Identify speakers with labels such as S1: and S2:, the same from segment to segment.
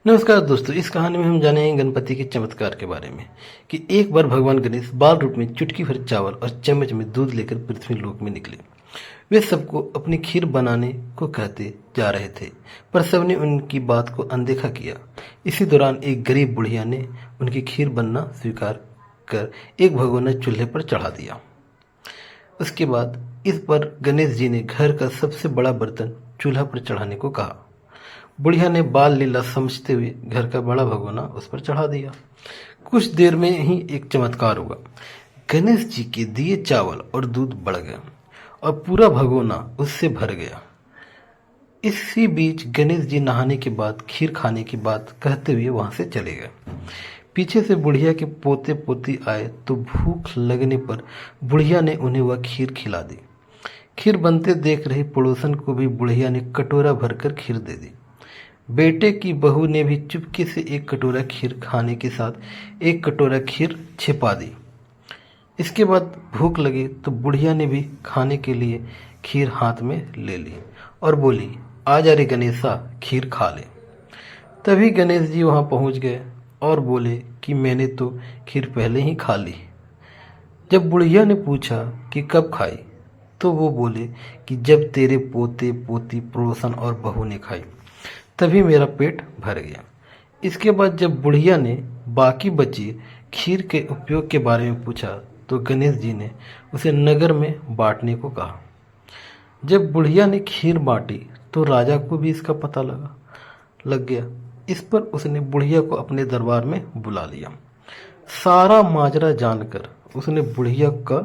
S1: नमस्कार दोस्तों, इस कहानी में हम जानेंगे गणपति के चमत्कार के बारे में कि एक बार भगवान गणेश बाल रूप में चुटकी भर चावल और चम्मच में दूध लेकर पृथ्वी लोक में निकले। वे सबको अपनी खीर बनाने को कहते जा रहे थे, पर सबने उनकी बात को अनदेखा किया। इसी दौरान एक गरीब बुढ़िया ने उनकी खीर बनना स्वीकार कर एक भगोना चूल्हे पर चढ़ा दिया। उसके बाद इस पर गणेश जी ने घर का सबसे बड़ा बर्तन चूल्हा पर चढ़ाने को कहा। बुढ़िया ने बाल लीला समझते हुए घर का बड़ा भगोना उस पर चढ़ा दिया। कुछ देर में ही एक चमत्कार हुआ। गणेश जी के दिए चावल और दूध बढ़ गया और पूरा भगोना उससे भर गया। इसी बीच गणेश जी नहाने के बाद खीर खाने की बात कहते हुए वहां से चले गए। पीछे से बुढ़िया के पोते पोती आए तो भूख लगने पर बुढ़िया ने उन्हें वह खीर खिला दी। खीर बनते देख रही पड़ोसन को भी बुढ़िया ने कटोरा भरकर खीर दे दी। बेटे की बहू ने भी चुपके से एक कटोरा खीर खाने के साथ एक कटोरा खीर छिपा दी। इसके बाद भूख लगी तो बुढ़िया ने भी खाने के लिए खीर हाथ में ले ली और बोली, आ जा रे गणेशा, खीर खा ले। तभी गणेश जी वहां पहुंच गए और बोले कि मैंने तो खीर पहले ही खा ली। जब बुढ़िया ने पूछा कि कब खाई, तो वो बोले कि जब तेरे पोते पोती पड़ोसन और बहू ने खाई तभी मेरा पेट भर गया। इसके बाद जब बुढ़िया ने बाकी बची खीर के उपयोग के बारे में पूछा तो गणेश जी ने उसे नगर में बांटने को कहा। जब बुढ़िया ने खीर बांटी तो राजा को भी इसका पता लग गया। इस पर उसने बुढ़िया को अपने दरबार में बुला लिया। सारा माजरा जानकर उसने बुढ़िया का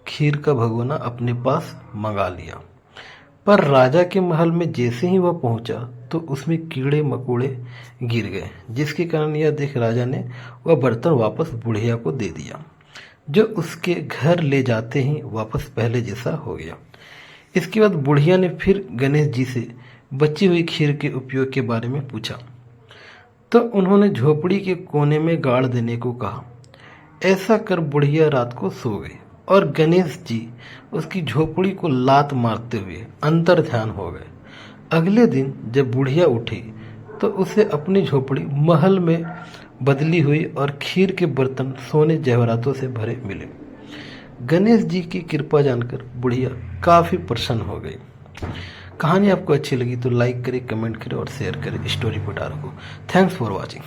S1: खीर का भगोना अपने पास मंगा लिया। पर राजा के महल में जैसे ही वह पहुंचा तो उसमें कीड़े मकोड़े गिर गए, जिसके कारण यह देख राजा ने वह बर्तन वापस बुढ़िया को दे दिया, जो उसके घर ले जाते ही वापस पहले जैसा हो गया। इसके बाद बुढ़िया ने फिर गणेश जी से बची हुई खीर के उपयोग के बारे में पूछा तो उन्होंने झोपड़ी के कोने में गाड़ देने को कहा। ऐसा कर बुढ़िया रात को सो गई और गणेश जी उसकी झोपड़ी को लात मारते हुए अंतर ध्यान हो गए। अगले दिन जब बुढ़िया उठी तो उसे अपनी झोपड़ी महल में बदली हुई और खीर के बर्तन सोने जवाहरातों से भरे मिले। गणेश जी की कृपा जानकर बुढ़िया काफी प्रसन्न हो गई। कहानी आपको अच्छी लगी तो लाइक करें, कमेंट करें और शेयर करें। स्टोरी पर रखो। Thanks for watching.